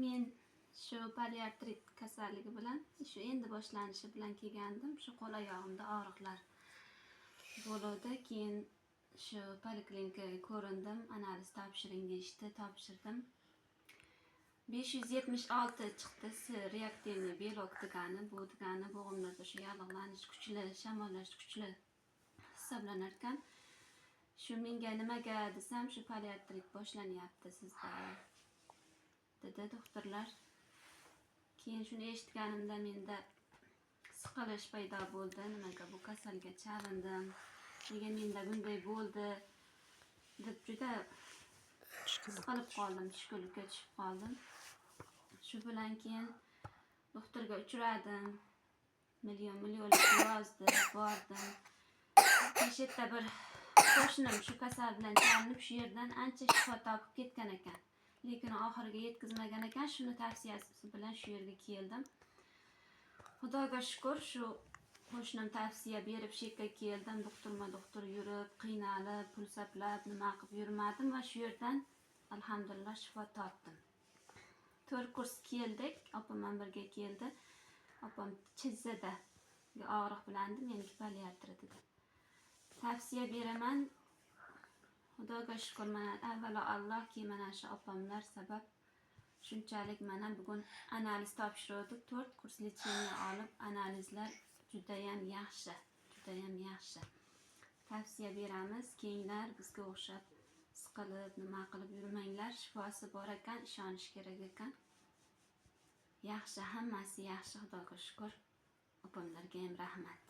Men shu poliartrit kasalligi bilan shu endi boshlanishi bilan kelgandim. Shu qo'l oyog'imda og'riqlar bo'ldi. Keyin shu poliklinikaga ko'rindim. Analiz topshiring deyishdi, topshirdim. 576 chiqdi. Reaktivniy belok degani, bu degani bo'g'imlarda shu yallig'lanish kuchli, shamollash kuchli hisoblanar ekan. Shu menga nimaga desam, shu poliartrit boshlanyapti sizda dedi doktorlar. Keyin shuni eshitganimda menda siqilish paydo bo'ldi. Nimaga bu kasalga chalindim? Nega menda bunday bo'ldi? deb juda siqilib qoldim, tushkunlikka tushib qoldim. Shu bilan keyin doktorga uchradim. Million yozdi, bordim. Toshkentda bir qo'shnim shu kasal bilan chalinib, shu yerdan ancha shifo topib ketgan ekan. Lekin oxiriga yetkazmagan ekan. Shuni tavsiyasi bilan shu yerga keldim. Xudoga shukr, shu qo'shnim tavsiya berib shu yerga keldim. Doktor yurib, qiynalib, pul sarflab, nima qilib yurmadim va shu yerdan alhamdulillah shifo topdim. 4 kurs keldik, opam bilan birga keldi. Opam Chizzada og'riq bilan meniki poliartrit edi. Tavsiya beraman. Xudoga shukr, mana avvalo Allohga, mana shu opamlar sabab shunchalik mana bugun analiz topshirdik. 4 kurs lecheniya olib, analizlar judayam yaxshi, judayam yaxshi. Tavsiya beramiz, keyinlar bizga o'xshab siqilib, nima qilib yurmanglar. Shifosi bor ekan, ishonish kerak ekan. Yaxshi, hammasi yaxshi, Xudoga shukr. Opamlarga ham rahmat.